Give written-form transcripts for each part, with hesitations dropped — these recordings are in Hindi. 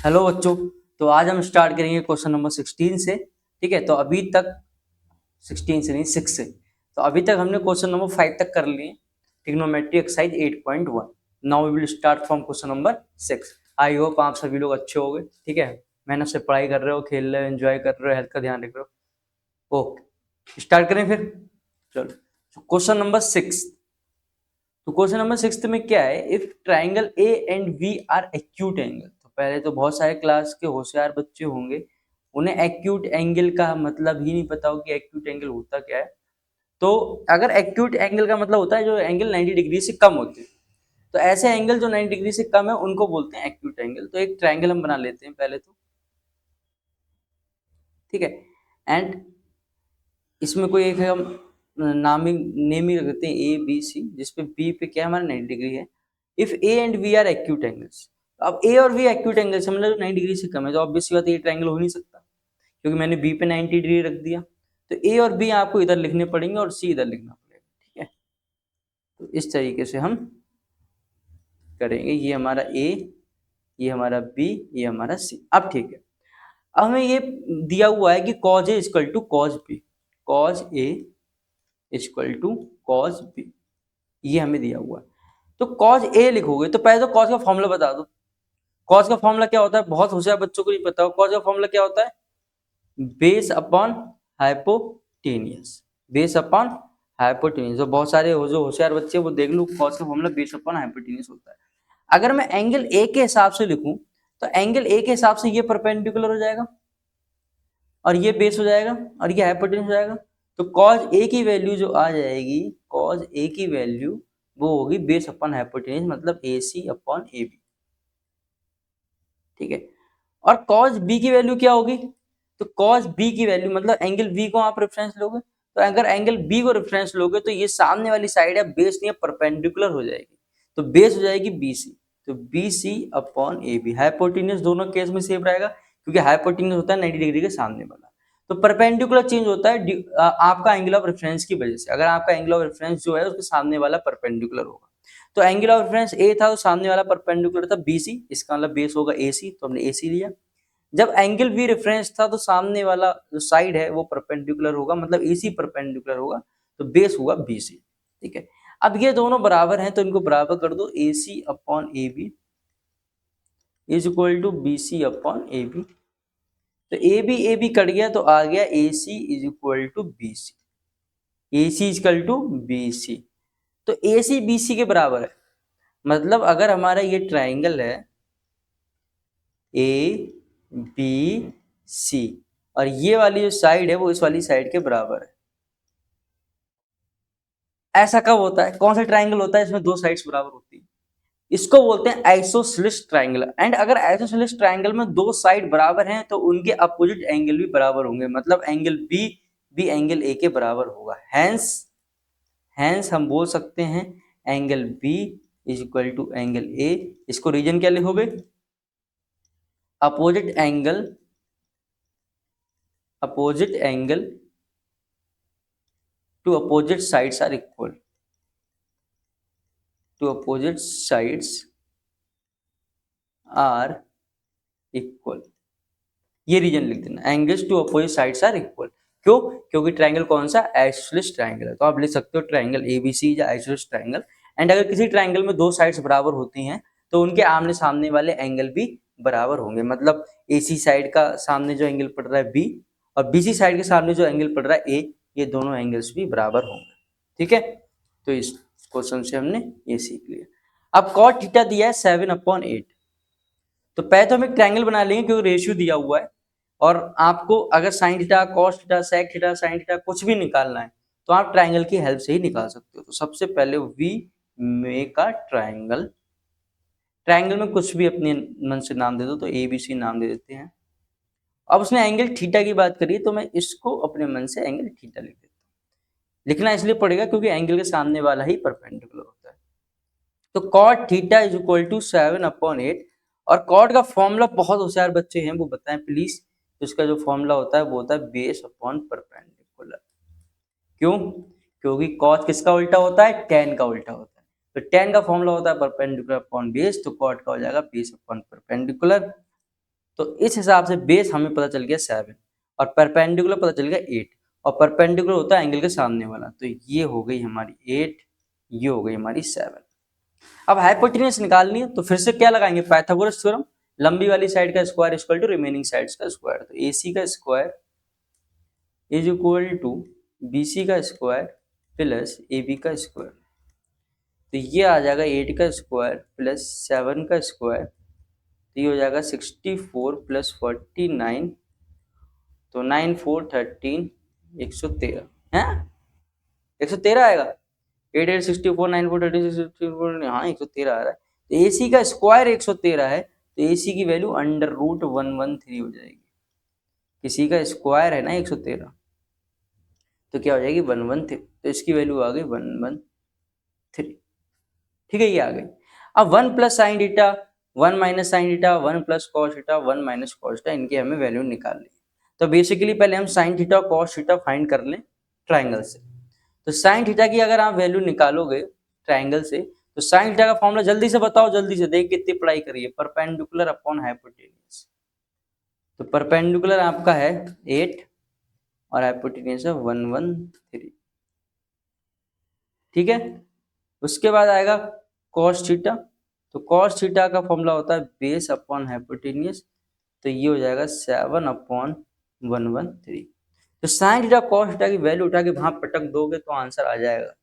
हेलो बच्चों। तो आज हम स्टार्ट करेंगे क्वेश्चन नंबर 16 से। ठीक है, तो अभी तक 16 से नहीं 6 से। तो अभी तक हमने क्वेश्चन नंबर 5 तक कर लिए। Trigonometry exercise 8.1। Now we will start from question number 6। I hope आप सभी लोग अच्छे हो गए। ठीक है, मेहनत से पढ़ाई कर रहे हो, खेल रहे हो, एंजॉय कर रहे हो, हेल्थ का ध्यान रख रहे हो। ओके, स्टार्ट करें फिर। चलो, क्वेश्चन नंबर 6। तो क्वेश्चन नंबर 6 में क्या है, if triangle A and B are acute angle. तो पहले तो बहुत सारे क्लास के होशियार बच्चे होंगे, उन्हें एक्यूट एंगल का मतलब ही नहीं पता हो कि एक्यूट एंगल होता क्या है। तो अगर एक्यूट एंगल का मतलब होता है जो एंगल 90 डिग्री से कम होते हैं, तो ऐसे एंगल जो 90 डिग्री से कम है उनको बोलते हैं एक्यूट एंगल। तो एक ट्राइंगल हम बना लेते हैं पहले तो। ठीक है, एंड इसमें कोई एक हम नेम ही रखते हैं ए बी सी, जिसपे बी पे क्या हमारा 90 डिग्री है। If A and B are acute angles, अब ए और बी एक्यूट एंगल्स मतलब 90 डिग्री से कम है, तो ऑब्वियस बात है ये ट्रायंगल हो नहीं सकता, क्योंकि मैंने बी पे 90 डिग्री रख दिया। तो ए और बी आपको इधर लिखने पड़ेंगे और सी इधर लिखना पड़ेगा। ठीक है, तो इस तरीके से हम करेंगे। ये हमारा ए, ये हमारा बी, ये हमारा सी। अब ठीक है, अब हमें ये दिया हुआ है कि cos A equal to cos B, cos A equal to cos B, ये हमें दिया हुआ है। तो कॉज ए लिखोगे तो पहले तो कॉज का फॉर्मूला बता दो। कॉज का फॉर्मूला क्या होता है, बहुत होशियार बच्चों को नहीं पता हो। कॉज का फॉर्मूला क्या होता है, base upon hypotenuse, base upon hypotenuse. तो बहुत सारे जो होशियार बच्चे वो देख लो, कॉज का फॉर्मूला बेस अपॉन हाइपोटेनियस होता है। अगर मैं एंगल ए के हिसाब से लिखूं, तो एंगल ए के हिसाब से ये परपेंडिकुलर हो जाएगा और ये बेस हो जाएगा और ये हाइपोटेन्यूस हो जाएगा। तो कॉज ए की वैल्यू जो आ जाएगी, कॉज ए की वैल्यू वो होगी बेस अपॉन हाइपोटेन्यूस, मतलब ए सी अपॉन ए बी। ठीक है, और कॉज बी की वैल्यू क्या होगी, तो कॉज बी की वैल्यू मतलब एंगल बी को आप रेफरेंस लोगे, तो अगर एंगल बी को रेफरेंस लोगे तो ये सामने वाली साइड है, बेस नहीं है, परपेंडिकुलर हो जाएगी। तो बेस हो जाएगी बी सी, तो B C upon A B. Hypotenuse दोनों केस में सेम रहेगा, क्योंकि हाइपोटेन्यूस होता है 90 डिग्री के सामने वाला। तो परपेंडिकुलर चेंज होता है आपका एंगल ऑफ रेफरेंस की वजह से। अगर आपका एंगल ऑफ रेफरेंस जो है उसके सामने वाला परपेंडिकुलर होगा, तो एंगल ऑफ रेफरेंस ए था तो सामने वाला परपेंडिकुलर था बी सी, इसका मतलब बेस होगा ए सी, तो हमने ए सी लिया। जब एंगल बी रेफरेंस था तो सामने वाला जो साइड है वो परपेंडिकुलर होगा, मतलब ए सी परपेंडिकुलर होगा, तो बेस हुआ बी सी। ठीक है, अब ये दोनों बराबर हैं तो इनको बराबर कर दो, A C upon A B is equal to B C upon A B. तो ए बी कट गया तो आ गया A C is equal to B C, A C is equal to B C. तो ए सी बी सी के बराबर है, मतलब अगर हमारा ये ट्राइंगल है ए बी सी और ये वाली जो साइड है वो इस वाली साइड के बराबर है। ऐसा कब होता है, कौन सा ट्राइंगल होता है इसमें दो साइड्स बराबर होती है, इसको बोलते हैं आइसोसेलेस ट्राइंगल। एंड अगर आइसोसेलेस ट्राइंगल में दो साइड बराबर हैं तो उनके अपोजिट एंगल भी बराबर होंगे, मतलब एंगल बी भी एंगल ए के बराबर होगा। हैंस हैंस हम बोल सकते हैं angle B is equal to angle A. इसको रीजन क्या लिखोगे, opposite angle to opposite sides are equal, to opposite sides are equal। ये रीजन लिख देना, angles to opposite sides are equal. क्यों, क्योंकि ट्राइंगल कौन सा, आइसोसेलेस ट्राइंगल है। तो आप लिख सकते हो ट्राइंगल एबीसी या आइसोसेलेस ट्राइंगल। एंड अगर किसी ट्राइंगल में दो साइड्स बराबर होती हैं तो उनके आमने सामने वाले एंगल भी बराबर होंगे, मतलब एसी साइड का सामने जो एंगल पड़ रहा है बी और बीसी साइड के सामने जो एंगल पड़ रहा है ए, ये दोनों एंगल्स भी बराबर होंगे। ठीक है, तो इस क्वेश्चन से हमने ये सीख लिया। अब कॉट थीटा दिया है 7/8, तो पहले तो हम एक ट्रायंगल बना लेंगे क्योंकि रेशियो दिया हुआ है। और आपको अगर sine theta, cos theta, sec theta, sine theta कुछ भी निकालना है तो आप ट्रायंगल की हेल्प से ही निकाल सकते हो। तो सबसे पहले we make a triangle, triangle में कुछ भी अपने मन से नाम दे दो, तो ए बी सी नाम दे देते हैं। अब उसने एंगल थीटा की बात करी तो मैं इसको अपने मन से एंगल थीटा लिख देता हूँ। लिखना इसलिए पड़ेगा क्योंकि एंगल के सामने वाला ही परपेंडिकुलर होता है। तो cot theta is equal to 7/8। और कॉट का फॉर्मूला बहुत होशियार बच्चे हैं वो बताएं प्लीज। तो इसका जो फॉर्मूला होता है वो होता है बेस अपॉन परपेंडिकुलर। क्यों, क्योंकि कॉट किसका उल्टा होता है, टेन का उल्टा होता है। तो टेन का फॉर्मूला होता है परपेंडिकुलर अपॉन बेस, तो कॉट का हो जाएगा बेस अपॉन परपेंडिकुलर। तो इस हिसाब से बेस हमें पता चल गया 7 और परपेंडिकुलर पता चल गया 8 और परपेंडिकुलर होता है एंगल के सामने वाला, तो ये हो गई हमारी 8, ये हो गई हमारी 7। अब हाइपोटेन्यूज निकालनी है तो फिर से क्या लगाएंगे, पाइथागोरस थ्योरम, लंबी वाली साइड का square equal to remaining sides का स्क्वायर, तो AC का square is equal to BC का स्क्वायर प्लस AB का स्क्वायर, तो ये आ जाएगा 8 का स्क्वायर प्लस 7 का स्क्वायर, तो ये हो जाएगा 64 प्लस 49, तो 9 4 13 113 है, 113 आएगा, 8 8 64 9 4 13 64, हाँ 113 आ रहा है। तो AC का स्क्वायर 113 है, तो AC की वैल्यू √113 हो जाएगी। किसी का स्क्वायर है ना 113, तो क्या हो जाएगी 113, तो इसकी वैल्यू आ गई 113। ठीक है, ये आ गई। अब 1 plus sine theta, 1 minus sine theta, 1 plus cos theta, 1 minus cos theta, इनकी हमें वैल्यू निकालनी है। तो बेसिकली पहले हम साइन थीटा और कॉस थीटा फाइंड कर लें ट्राइंगल से। तो साइन थीटा की अगर आप वैल्यू निकालोगे ट्राइंगल से, तो साइन थीटा का फॉर्मूला जल्दी से बताओ, जल्दी से, देख कितनी पढ़ाई करिए, परपेंडिकुलर अपॉन हाइपोटेन्यूज। तो परपेंडिकुलर आपका है 8 और हाइपोटेन्यूज है 113। ठीक है, उसके बाद आएगा कॉस थीटा, तो कॉस थीटा का फॉर्मूला होता है बेस अपॉन हाइपोटेन्यूज, तो ये हो जाएगा 7/113। तो साइन थीटा कॉस थीटा की वैल्यू उठा के वहां पटक दोगे तो आंसर आ जाएगा।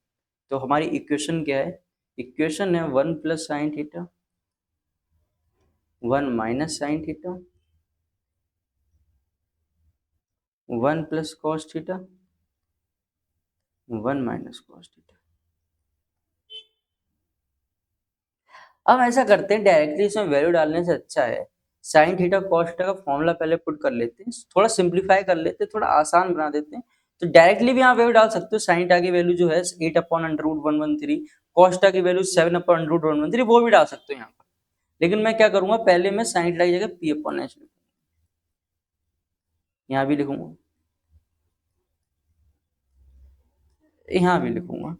तो हमारी इक्वेशन क्या है, इक्वेशन है 1 plus sine theta, 1 minus sine theta, 1 plus cos theta, 1 minus cos theta. अब ऐसा करते हैं, डायरेक्टली इसमें वैल्यू डालने से अच्छा है साइन थीटा कॉस थीटा का फॉर्मूला पहले पुट कर लेते हैं, थोड़ा सिंप्लीफाई कर लेते हैं, थोड़ा आसान बना देते हैं। तो डायरेक्टली भी यहाँ वैल्यू डाल सकते हो, साइन थीटा की वैल्यू जो है 8/√113, कॉस थीटा की वैल्यू 7/√113, वो भी डाल सकते हो यहाँ पर। लेकिन मैं क्या करूंगा, पहले मैं साइन थीटा की जगह P/H लिखूंगा, यहाँ भी लिखूंगा, यहाँ भी लिखूंगा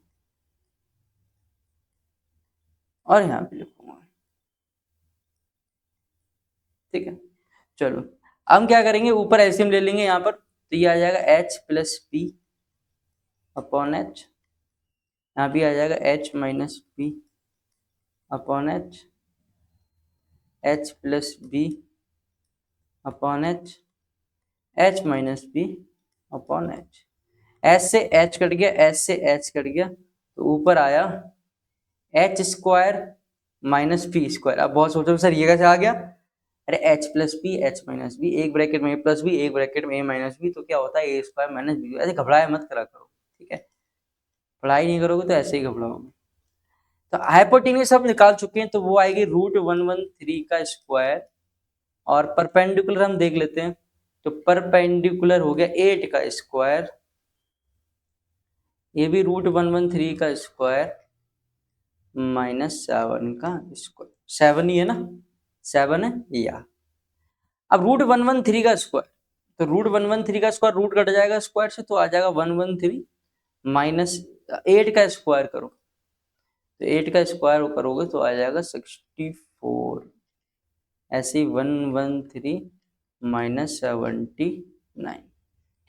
और यहाँ भी लिखूंगा। ठीक है, चलो हम क्या करेंगे, ऊपर एलसीएम ले लेंगे यहाँ पर, तो ये आ जाएगा H plus P upon H, यहाँ भी आ जाएगा H minus P upon H, H plus B upon H, H minus B upon H। H से H कट गया, H से H कट गया, तो ऊपर आया H square minus P square. अब बहुत सोचो सर ये कैसे आ गया, अरे H plus P H minus B, एक ब्रैकेट में A प्लस B, एक ब्रैकेट में A माइनस B, तो क्या होता है A स्क्वायर माइनस B। ऐसे घबराया मत करा करो, ठीक है, पढ़ाई नहीं करोगे तो ऐसे ही घबराओगे। तो हाइपोटेन्यूज सब निकाल चुके हैं, तो वो आएगी √113 का स्क्वायर, और परपेंडिकुलर हम देख लेते हैं, तो परपेंडिकुलर हो गया 8 का स्क्वायर, ये भी √113 का स्क्वायर माइनस 7 का स्क्वायर, 7 ही है ना, 7 है या। अब √113 का स्क्वायर, तो √113 का स्क्वायर रूट कट जाएगा स्क्वायर से, तो आ जाएगा 113 माइनस 8 का स्क्वायर करो, तो 8 का स्क्वायर करोगे तो आ जाएगा 64, ऐसे ही 113 माइनस 79।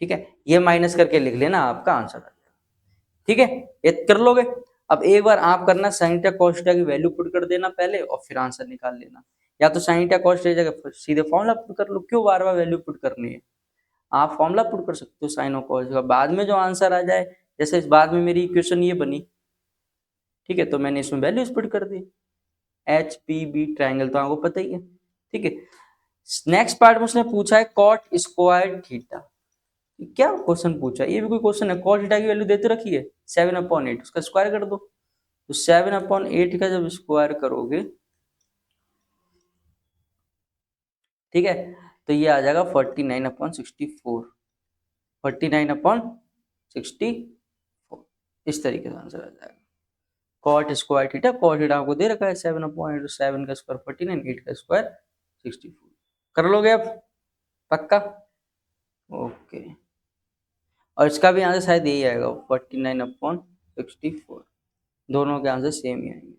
ठीक है, ये माइनस करके लिख लेना, आपका आंसर आ जाएगा। ठीक है, ये कर लोगे। अब एक बार आप करना साइन थीटा कॉस थीटा की वैल्यू पुट कर देना पहले और फिर आंसर निकाल लेना, या तो साइन थीटा कॉस थीटा जगह सीधे फॉर्मूला पुट कर लो, क्यों बार बार वैल्यू पुट करनी है। आप फॉर्मूला पुट कर सकते हो साइन और कॉस का, बाद में जो आंसर आ जाए, जैसे इस बाद में मेरी इक्वेशन ये बनी, ठीक है, तो मैंने इसमें वैल्यूज पुट कर दी, एच पी बी ट्राइंगल तो आपको पता ही है। ठीक है, नेक्स्ट पार्ट में उसने पूछा है कॉट स्क्वायर थीटा। क्या क्वेश्चन पूछा, ये भी कोई क्वेश्चन है, कॉट थीटा की वैल्यू देते रखी है 7/8, उसका स्क्वायर कर दो, तो 7/8 का जब स्क्वायर करोगे, ठीक है, तो ये आ जाएगा 49/64, 49/64, इस तरीके से आंसर आ जाएगा। Cot square theta, cot theta आपको दे रखा है 7/8, 7 का स्क्वायर 49, 8 का स्क्वायर 64। कर लोगे अब पक्का, ओके। और इसका भी आंसर शायद यही आएगा 49/64, दोनों के आंसर सेम ही आएंगे।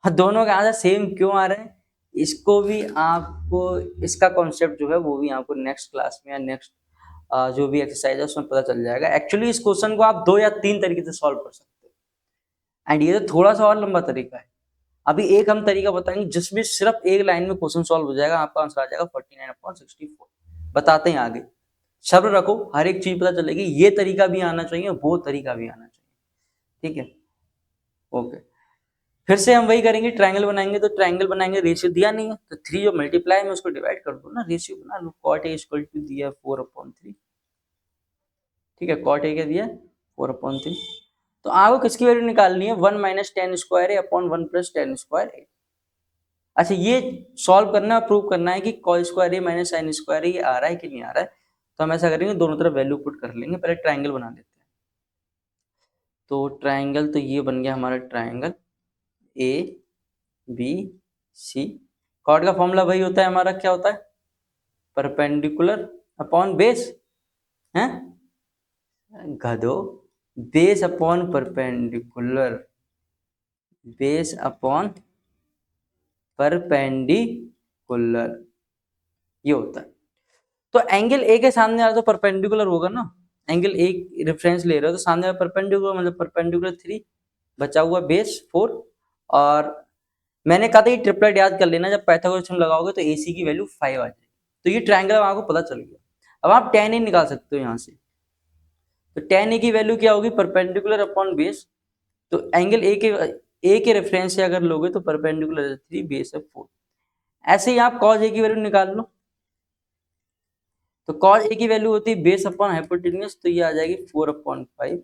हाँ, दोनों के आंसर सेम क्यों आ रहे हैं, इसको भी आपको, इसका कॉन्सेप्ट जो है वो भी आपको नेक्स्ट क्लास में या नेक्स्ट जो भी एक्सरसाइज है उसमें पता चल जाएगा। एक्चुअली इस क्वेश्चन को आप 2 या 3 तरीके से सॉल्व कर सकते हो, एंड ये तो थोड़ा सा और लंबा तरीका है। अभी एक हम तरीका बताएंगे जिसमें सिर्फ एक लाइन में क्वेश्चन सॉल्व हो जाएगा, आपका आंसर आ जाएगा 49/64। बताते हैं आगे, सब्र रखो, हर एक चीज पता चलेगी। ये तरीका भी आना चाहिए, वो तरीका भी आना चाहिए, ठीक है, ओके। फिर से हम वही करेंगे, ट्रायंगल बनाएंगे। तो ट्रायंगल बनाएंगे, रेशियो दिया नहीं है तो 3 जो मल्टीप्लाई में उसको डिवाइड कर दो ना, रेशियो बना लो। cot a इक्वल टू दिया 4/3, ठीक है, cot a क्या दिया 4/3। तो आपको किसकी वैल्यू निकालनी है, 1 माइनस टेन स्क्वायर ए अपॉन 1 प्लस टेन स्क्वायर ए। अच्छा, ये सॉल्व करना है, प्रूव करना है कि कॉस स्क्वायर ए माइनस साइन स्क्वायर ए ये आ रहा है कि नहीं आ रहा है। तो हम ऐसा करेंगे, दोनों तरफ वैल्यू पुट कर लेंगे। पहले ट्रायंगल बना लेते हैं। तो ट्रायंगल, तो ये बन गया हमारा triangle A B C. Cot का फॉर्मूला वही होता है हमारा, क्या होता है, परपेंडिकुलर अपॉन बेस है, गधो, base upon perpendicular, base upon perpendicular, ये होता है। तो एंगल ए के सामने वाला तो परपेंडिकुलर होगा ना, एंगल ए रेफरेंस ले रहे हो तो सामने वाला परपेंडिकुलर, मतलब परपेंडिकुलर 3, बचा हुआ बेस 4। और मैंने कहा था ये ट्रिपलेट याद कर लेना, जब पाइथागोरस थ्योरम लगाओगे तो AC की वैल्यू 5 आ जाएगी। तो ये ट्रायंगल आपको पता चल गया। अब आप tan a निकाल सकते हो यहाँ से। तो tan a की वैल्यू क्या होगी, परपेंडिकुलर अपॉन बेस। तो एंगल ए के रेफरेंस से अगर लोगे तो परपेंडिकुलर 3, बेस है 4। ऐसे ही आप cos a की वैल्यू निकाल लो। तो cos a की वैल्यू होती है बेस अपॉन हाइपोटेन्यूज, तो ये आ जाएगी 4/5।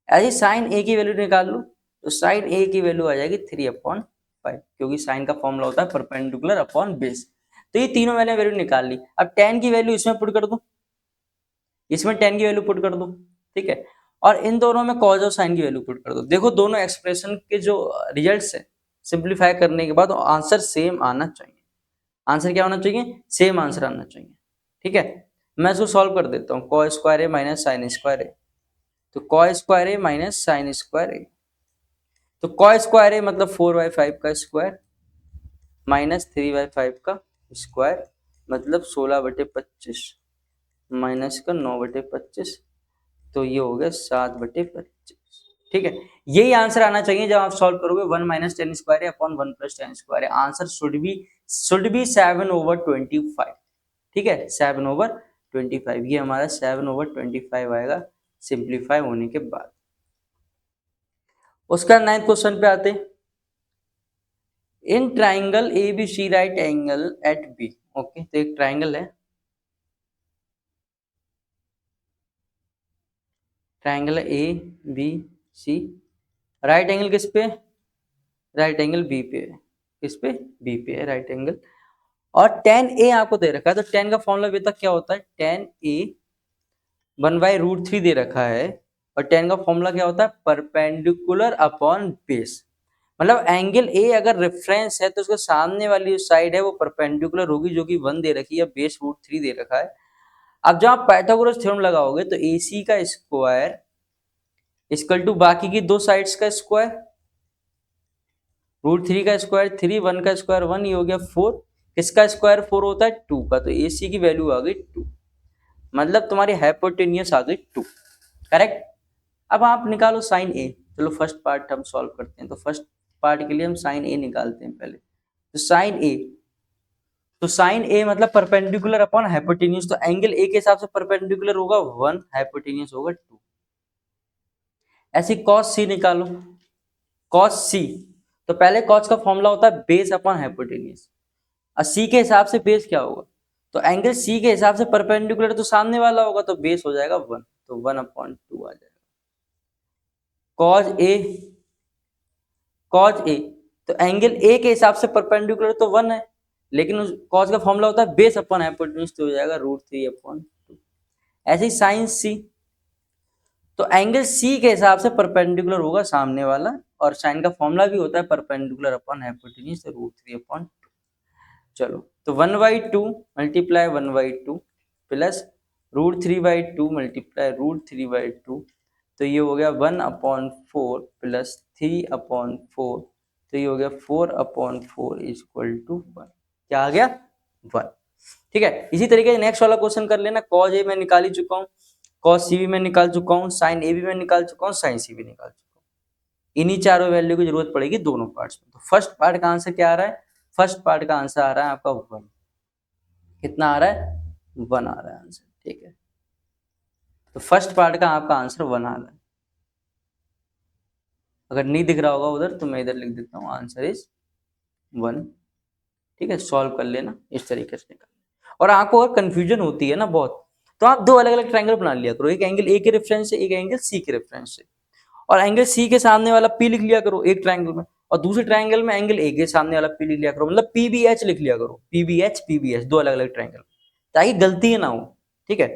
ऐसे साइन a की वैल्यू निकाल लो। तो साइन a की वैल्यू आ जाएगी 3/5, क्योंकि साइन का फॉर्मूला होता है परपेंडिकुलर अपॉन बेस। तो ये तीनों मैंने वैल्यू निकाल ली। अब tan की वैल्यू इसमें पुट कर दो, इसमें tan की वैल्यू पुट कर दो, ठीक है। और इन दोनों में cos और sin की वैल्यू पुट कर दो। देखो दोनों एक्सप्रेशन के जो रिजल्ट्स है, सिंप्लीफाई करने के बाद आंसर सेम आना चाहिए। आंसर क्या होना चाहिए, सेम आंसर आना चाहिए, ठीक है। मैं इसको सॉल्व कर देता हूँ, cos स्क्वायर ए माइनस साइन स्क्वायर ए। तो cos स्क्वायर ए माइनस साइन स्क्वायर ए, तो cos स्क्वायर ए मतलब 4/5 का स्क्वायर माइनस 3/5 का स्क्वायर, मतलब 16/25 माइनस का 9/25, तो ये हो गया 7/25, ठीक है। यही आंसर आना चाहिए जब आप सॉल्व करोगे। 1 minus ten square upon 1 plus ten square, answer should be 7/25, ठीक है, 7/25। ये हमारा 7/25 आएगा सिंप्लीफाई होने के बाद। उसका 9th क्वेश्चन पे आते हैं। In triangle A B C right angle at B, okay. तो एक ट्राइंगल है, triangle A B C, right angle किस पे, राइट एंगल बी पे है। किस पे, बी पे है राइट एंगल। और tan a आपको दे रखा है, तो tan का फॉर्मूला अभी तक क्या होता है, tan a 1/√3 दे रखा है। और tan का फॉर्मूला क्या होता है, परपेंडिकुलर अपॉन बेस। मतलब एंगल ए अगर रेफरेंस है तो उसके सामने वाली साइड है वो परपेंडिकुलर होगी, जो कि 1 दे रखी है, बेस √3 दे रखा है। अब जब आप पाइथागोरस थ्योरम लगाओगे तो AC का स्क्वायर इक्वल टू बाकी की दो साइड्स का स्क्वायर, √3 का स्क्वायर 3, 1 का स्क्वायर 1, ये हो गया 4। किसका स्क्वायर 4 होता है, 2 का। तो AC की वैल्यू आ गई 2, मतलब तुम्हारी हाइपोटेन्यूस आ गई 2, करेक्ट। अब आप निकालो साइन ए। चलो फर्स्ट पार्ट हम सॉल्व करते हैं। तो फर्स्ट पार्ट के लिए हम साइन ए निकालते हैं पहले। तो साइन ए, तो साइन ए मतलब परपेंडिकुलर अपॉन हाइपोटेन्यूस, तो एंगल ए के हिसाब से परपेंडिकुलर होगा 1, हाइपोटेन्यूस होगा 2। ऐसे कॉस सी निकालो, कॉस सी, तो पहले कॉस का फॉर्मूला होता है बेस अपॉन हाइपोटेन्यूस। और सी के हिसाब से बेस क्या होगा, तो एंगल सी के हिसाब से परपेंडिकुलर तो सामने वाला होगा, तो बेस हो जाएगा 1, तो 1/2 आ जाएगा। कॉज ए, कॉज ए, तो एंगल ए के हिसाब से परपेंडिकुलर तो 1 है, लेकिन कॉज का फॉर्मूला होता है बेस अपॉन हाइपोटेन्यूस, तो हो जाएगा √3/2। ऐसे ही साइन सी, तो एंगल सी के हिसाब से परपेंडिकुलर होगा सामने वाला, और साइन का फॉर्मूला भी होता है परपेंडिकुलर अपॉन हाइपोटेन्यूस, तो √3/2। चलो, तो 1/2 मल्टीप्लाई 1/2 प्लस √3/2 मल्टीप्लाई √3/2, तो ये हो गया 1/4 प्लस 3/4, तो ये हो गया 4/4 इक्वल टू 1। क्या आ गया? 1। ठीक है, इसी तरीके से नेक्स्ट वाला क्वेश्चन कर लेना। कॉज ए मैं निकाल ही चुका हूँ, कॉज सी भी मैं निकाल चुका हूँ, साइन ए भी मैं निकाल चुका हूँ, साइन सी भी निकाल चुका हूँ। इन्हीं चारों वैल्यू की जरूरत पड़ेगी दोनों पार्ट्स में। तो फर्स्ट पार्ट का आंसर क्या आ रहा है? फर्स्ट पार्ट का आंसर आ रहा है आपका 1। कितना आ रहा है? 1 आ रहा है आंसर। ठीक है, तो फर्स्ट पार्ट का आपका आंसर 1 आ रहा है। अगर नहीं दिख रहा होगा उधर तो मैं इधर लिख देता हूँ, आंसर इज 1। ठीक है, सॉल्व कर लेना इस तरीके से निकाल। और आपको अगर कंफ्यूजन होती है ना बहुत, तो आप दो अलग अलग ट्रायंगल बना लिया करो, एक एंगल ए के रेफरेंस से, एक एंगल सी के रेफरेंस से। और एंगल सी के सामने वाला पी लिख लिया करो एक ट्रायंगल में, और दूसरे ट्रायंगल में एंगल ए के सामने वाला पी लिख लिया करो, मतलब पीबीएच लिख लिया करो, पीबीएच दो अलग अलग ट्रायंगल, ताकि गलती ना हो। ठीक है,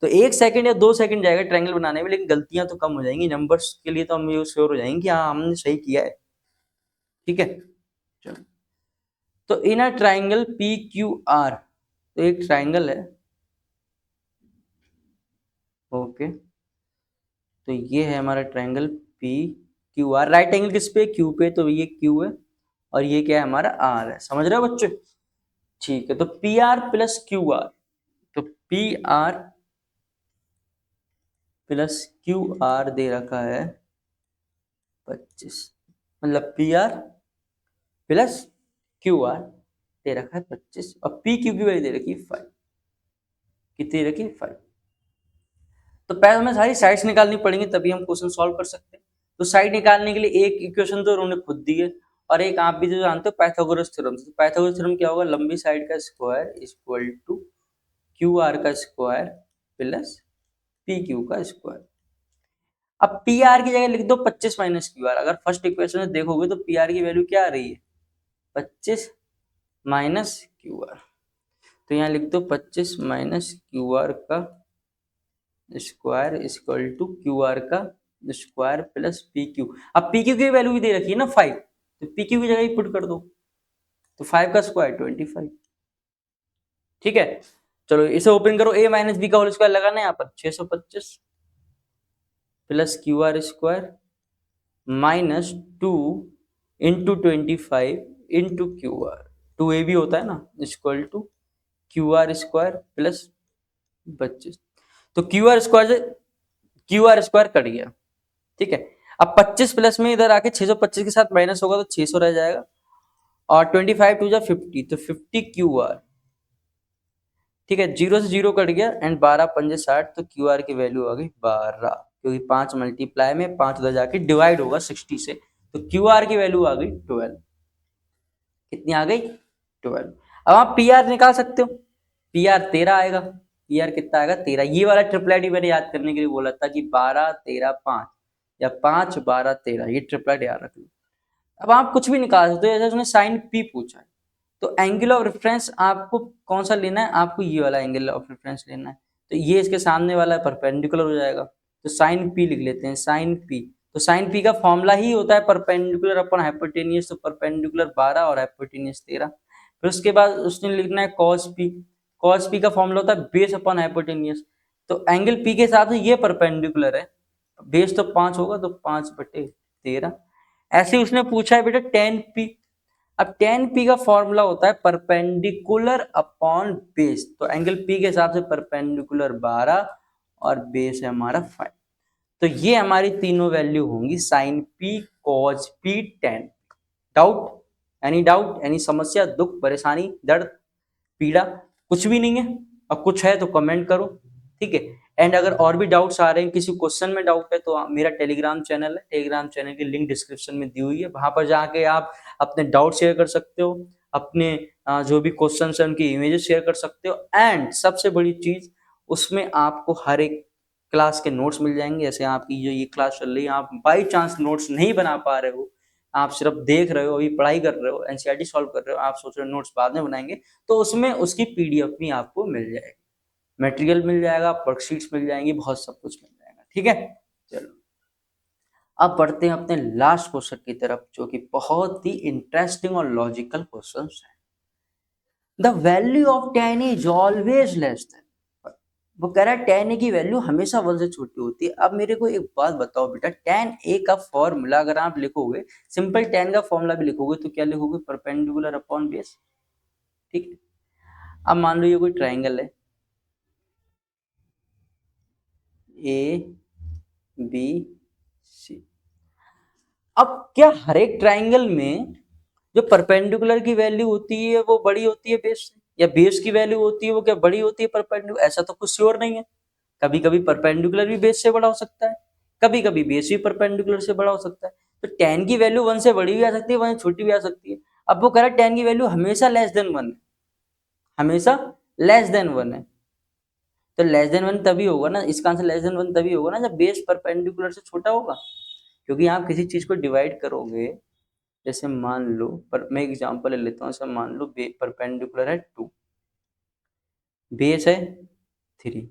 तो 1 सेकंड या 2 सेकंड जाएगा ट्रायंगल बनाने में, लेकिन गलतियां तो कम हो जाएंगी, नंबर्स के लिए तो हम ये श्योर हो जाएंगे कि हाँ हमने सही किया है। ठीक है, चलो, तो in a triangle P Q R, तो एक ट्रायंगल है। ओके, तो ये है हमारा triangle P Q R. Right angle किस पे? क्यू पे, तो ये क्यू है और ये क्या है हमारा आर है। समझ रहे हो बच्चे? ठीक है, तो P R plus Q R, तो P R plus Q R दे रखा है 25, मतलब P R plus Q R दे रखा है 25, और पी क्यू की वैल्यू दे रखी है 5। कितनी रखी है? 5। तो पहले हमें सारी साइड्स निकालनी पड़ेंगी, तभी हम क्वेश्चन सॉल्व कर सकते हैं। तो साइड निकालने के लिए एक इक्वेशन तो उन्होंने खुद दी है, और एक आप भी जो जानते हो पाइथागोरस थ्योरम। तो पाइथागोरस थ्योरम क्या होगा? लंबी साइड का square equal to Q R का स्क्वायर प्लस पी क्यू का स्क्वायर। अब पी आर की जगह लिख दो 25 माइनस क्यू आर। अगर फर्स्ट इक्वेशन में देखोगे तो पी आर की वैल्यू क्या आ रही है? 25 माइनस क्यू आर। तो यहाँ लिख दो 25 माइनस क्यू आर का square equal to Q R का स्क्वायर प्लस पी क्यू। अब पी क्यू की वैल्यू भी दे रखी है ना 5, तो पी क्यू की जगह ही पुट कर दो, तो 5 का स्क्वायर 25। ठीक है, चलो इसे ओपन करो, a माइनस बी का होल स्क्वायर लगाना है यहाँ पर 625 plus Q R square minus 2 into 25 into Q R, 2a भी होता है ना, equal to Q R square plus 25। तो क्यू आर स्क्वायर कट गया। ठीक है, अब 25 प्लस में इधर आके 625 के साथ माइनस होगा तो 600 रह जाएगा, और 25 टू जा 50, तो 50 क्यू आर। ठीक है, 0 से 0 कट गया, एंड 12 पंजे 60, तो क्यू आर की वैल्यू आ गई 12, क्योंकि 5 मल्टीप्लाई में 5 उधर जाके डिवाइड होगा 60 से, तो क्यू आर की वैल्यू आ गई 12। कितनी आ गई? 12। अब आप पी आर निकाल सकते हो, पी आर 13 आएगा। पी आर कितना आएगा? 13। ये वाला ट्रिपलेट ही मैंने याद करने के लिए बोला था कि 12 13 5, या 5 12 13, ये ट्रिपलेट याद रख लो। अब आप कुछ भी निकाल सकते हो, जैसे उसने साइन पी पूछा है, तो एंगल ऑफ रेफरेंस आपको कौन सा लेना है? आपको ये वाला एंगल ऑफ रेफरेंस लेना है, तो ये इसके सामने वाला परपेंडिकुलर हो जाएगा, तो साइन पी लिख लेते हैं, साइन पी। तो साइन पी का फॉर्मूला ही होता है परपेंडिकुलर अपन हाइपोटेनियस, तो परपेंडिकुलर 12 और हाइपोटेनियस 13। फिर उसके बाद उसने लिखना है कॉस पी। कॉस पी का फॉर्मूला होता है बेस अपन हाइपोटेनियस, तो एंगल पी के साथ ये परपेंडिकुलर है, बेस तो 5 होगा, तो 5/13। ऐसे ही उसने पूछा है बेटा टेन पी। अब टेन पी का फॉर्मूला होता है परपेंडिकुलर अपॉन बेस, तो एंगल पी के हिसाब से परपेंडिकुलर 12 और बेस है हमारा 5। तो ये हमारी तीनों वैल्यू होंगी, sine P, cos P, tan. Doubt? Any doubt, any समस्या, दुख, परेशानी, दर्द, पीड़ा? कुछ भी नहीं है? और कुछ है तो कमेंट करो। ठीक है, एंड अगर और भी डाउट्स आ रहे हैं, किसी क्वेश्चन में डाउट है, तो मेरा टेलीग्राम चैनल है, टेलीग्राम चैनल की लिंक डिस्क्रिप्शन में दी हुई है, वहां पर जाके आप अपने डाउट शेयर कर सकते हो, अपने जो भी क्वेश्चन है उनकी इमेजेस शेयर कर सकते हो, एंड सबसे बड़ी चीज उसमें आपको हर एक क्लास के नोट्स मिल जाएंगे। जैसे आपकी जो ये क्लास चल रही है, आप बाई चांस नोट्स नहीं बना पा रहे हो, आप सिर्फ देख रहे हो, अभी पढ़ाई कर रहे हो, एनसीईआरटी सॉल्व कर रहे हो, आप सोच रहे हो नोट्स बाद में बनाएंगे, तो उसमें उसकी पीडीएफ भी आपको मिल जाएगी, मटेरियल मिल जाएगा, वर्कशीट्स मिल जाएंगी, बहुत सब कुछ मिल जाएगा। ठीक है, चलो अब बढ़ते हैं अपने लास्ट क्वेश्चन की तरफ, जो कि बहुत ही इंटरेस्टिंग और लॉजिकल क्वेश्चन है। The value of tan is always less than, वो कह रहा है tan a की वैल्यू हमेशा 1 से छोटी होती है। अब मेरे को एक बात बताओ बेटा, tan a का फॉर्मूला अगर आप लिखोगे, सिंपल tan का फॉर्मूला भी लिखोगे तो क्या लिखोगे, परपेंडिकुलर अपॉन बेस। ठीक है, अब मान लो ये कोई ट्राइंगल है ए बी सी। अब क्या हर एक ट्राइंगल में जो परपेंडिकुलर की वैल्यू होती है वो बड़ी होती है बेस से, या बेस की वैल्यू होती है वो क्या बड़ी होती है परपेंडिकुलर? ऐसा तो कुछ श्योर नहीं है। कभी कभी परपेंडिकुलर भी बेस से बड़ा हो सकता है, कभी कभी बेस भी परपेंडिकुलर से बड़ा हो सकता है। तो tan की वैल्यू 1 से बड़ी भी आ सकती है, 1 से छोटी भी आ सकती है। अब वो कह रहा है tan की वैल्यू हमेशा लेस देन 1 है, हमेशा लेस देन 1 है। तो लेस देन 1 तभी होगा ना, इसका आंसर लेस देन 1 तभी होगा ना जब बेस परपेंडिकुलर से छोटा होगा। क्योंकि आप किसी चीज को डिवाइड करोगे, जैसे मान लो, पर मैं एग्जांपल ले लेता हूँ, जैसे मान लो परपेंडिकुलर है 2, बेस है 3,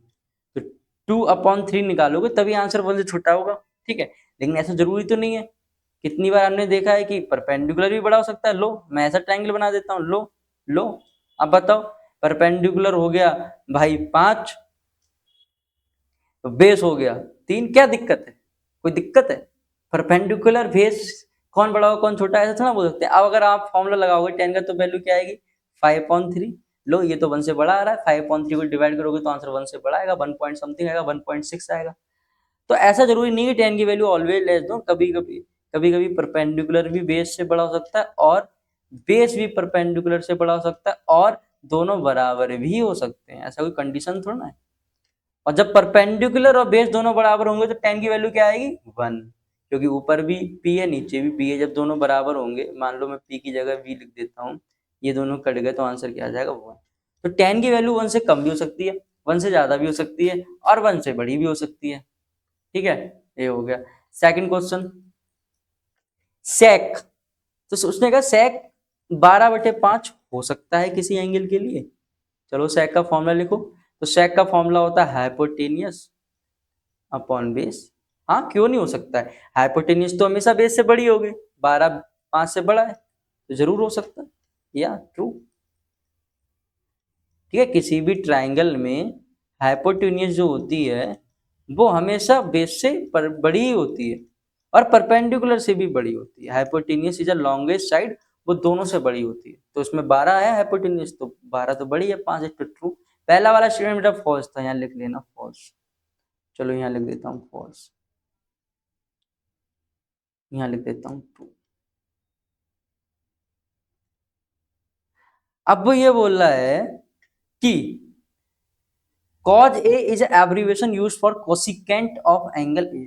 तो 2/3 निकालोगे तभी आंसर 1 से छोटा होगा। ठीक है, लेकिन ऐसा जरूरी तो नहीं है। कितनी बार हमने देखा है कि परपेंडिकुलर भी बड़ा हो सकता है। लो मैं ऐसा ट्रायंगल बना देता हूँ, लो लो अब बताओ, परपेंडिकुलर हो गया भाई 5, तो बेस हो गया 3, क्या दिक्कत है? कोई दिक्कत है? परपेंडिकुलर बेस कौन बड़ा होगा कौन छोटा है ऐसा थोड़ा बोल सकते हैं। अब अगर आप फॉर्मूला लगाओगे 10 का तो वैल्यू क्या आएगी, 5/3। लो ये तो 1 से बड़ा आ रहा है, 5/3 को डिवाइड करोगे तो आंसर 1 से बड़ा आएगा, 1 पॉइंट समथिंग आएगा, 1.6 आएगा। तो ऐसा जरूरी नहीं है 10 की वैल्यू ऑलवेज लेस दो, कभी कभी परपेंडिकुलर भी बेस से बड़ा हो सकता है और बेस भी परपेंडिकुलर से बड़ा हो सकता है, और दोनों बराबर भी हो सकते हैं, ऐसा कोई कंडीशन थोड़ा ना है। और जब परपेंडिकुलर और बेस दोनों बराबर होंगे तो tan की वैल्यू क्या आएगी, 1, क्योंकि ऊपर भी p है नीचे भी p है। जब दोनों बराबर होंगे, मान लो मैं p की जगह v लिख देता हूँ, ये दोनों कट गए तो आंसर क्या आ जाएगा, 1। तो tan की वैल्यू 1 से कम भी हो सकती है, 1 से ज्यादा भी हो सकती है, और 1 से बड़ी भी हो सकती है। ठीक है, ये हो गया। सेकंड क्वेश्चन, सेक, तो उसने कहा सेक 12/5 हो सकता है किसी एंगल के लिए। चलो सेक का फॉर्मूला लिखो, तो सेक का फॉर्मूला होता है हाइपोटेनियस अपॉन बेस। हाँ क्यों नहीं हो सकता है, हाइपोटेन्यूस तो हमेशा बेस से बड़ी होगी, 12/5 से बड़ा है, तो जरूर हो सकता है, या ट्रू। ठीक है, किसी भी ट्राइंगल में हाइपोटेन्यूस जो होती है वो हमेशा बेस से बड़ी ही होती है, और परपेंडिकुलर से भी बड़ी होती है। Hypotenuse is a longest side, वो दोनों से बड़ी होती है। तो इसमें 12 है हाइपोटेन्यूस, तो 12 तो बड़ी है, 5 है, तो ट्रू। पहला वाला स्टेटमेंट मेरा फॉल्स था, यहाँ लिख लेना फॉल्स। चलो यहाँ लिख देता हूँ फॉल्स, यहाँ लिख देता हूँ ट्रू। अब वो ये बोल रहा है कि cos A is an abbreviation used for cosecant of angle A।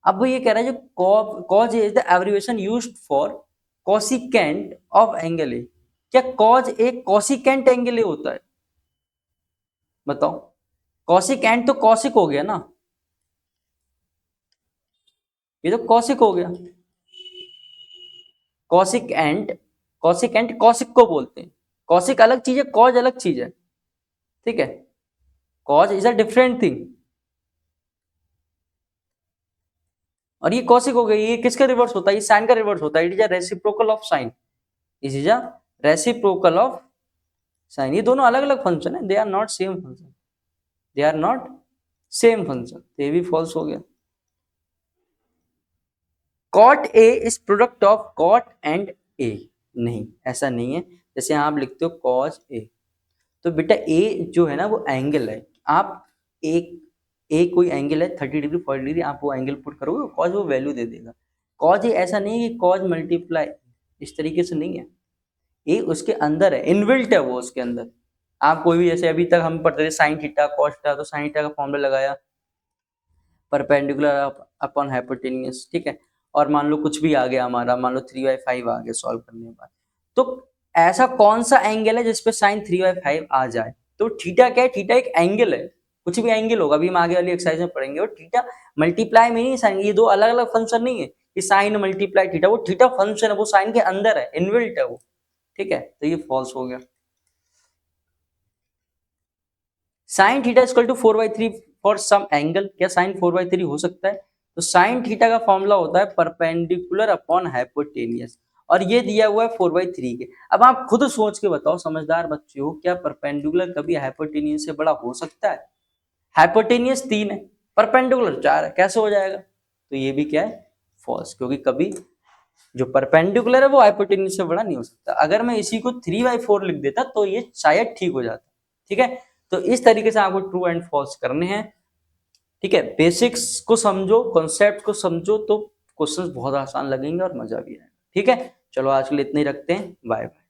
अब वो ये कह रहा है जो cos A is the abbreviation used for cosecant of angle A। क्या cos A cosecant angle A होता है? बताओ, cosecant तो cosic हो गया ना, ये तो cosic हो गया। cosecant, cosecant cosic को बोलते हैं, cosic अलग चीज है, cos अलग चीज है। ठीक है, cos is a different thing, और ये कौशिक हो गई, ये किसका रिवर्स होता है, ये साइन का रिवर्स होता है। It is a reciprocal of sine, it is a reciprocal of sine. ये दोनों अलग अलग फंक्शन है, they are not same function, they are not same function, ये भी फॉल्स हो गया। Cot A is product of cot and A, नहीं ऐसा नहीं है। जैसे आप लिखते हो कॉस ए, तो बेटा ए जो है ना वो एंगल है। आप एक ए कोई एंगल है 30 डिग्री 40 डिग्री, आप वो एंगल पुट करोगे कॉज वो वैल्यू दे देगा। कॉज ये ऐसा नहीं है कि कॉज मल्टीप्लाई, इस तरीके से नहीं है, ए उसके अंदर है, इनबिल्ट है वो उसके अंदर। आप कोई भी, जैसे अभी तक हम पढ़ते थे साइन थीटा कॉस थीटा, तो साइन थीटा का फॉर्मूला लगाया परपेंडिकुलर अपॉन हाइपोटेन्यूस। ठीक है, और मान लो कुछ भी आ गया हमारा, मान लो 3/5 आ गया सॉल्व करने के बाद, तो ऐसा कौन सा एंगल है जिसपे साइन 3/5 आ जाए? तो थीटा क्या है, थीटा एक एंगल है, कुछ भी एंगल होगा, अभी हम आगे वाली एक्सरसाइज में पढ़ेंगे। और थीटा मल्टीप्लाई में नहीं साइन, ये दो अलग अलग फंक्शन नहीं है कि साइन मल्टीप्लाई थीटा, वो थीटा फंक्शन है, वो साइन के अंदर है, इनबिल्ट है वो। ठीक है, तो ये फॉल्स हो गया। Sine theta equal to 4/3 for some angle, क्या साइन 4/3 हो सकता है? तो साइन थीटा का फॉर्मूला होता है परपेंडिकुलर अपॉन हाइपोटेनियस, और ये दिया हुआ है 4/3 के। अब आप खुद सोच के बताओ समझदार बच्चे हो, क्या परपेंडिकुलर कभी हाइपोटेनियस से बड़ा हो सकता है? हाइपोटेनियस 3 है, परपेंडिकुलर 4 है, कैसे हो जाएगा? तो ये भी क्या है? फॉल्स, क्योंकि कभी जो परपेंडिकुलर है वो हाइपोटेन्यूज से बड़ा नहीं हो सकता। अगर मैं इसी को 3/4 लिख देता तो ये शायद ठीक हो जाता। ठीक है, तो इस तरीके से आपको ट्रू एंड फॉल्स करने हैं। ठीक है, बेसिक्स को समझो, कॉन्सेप्ट को समझो तो क्वेश्चंस बहुत आसान लगेंगे और मजा भी आएगा। ठीक है, चलो आज के लिए इतने ही रखते हैं, बाय बाय।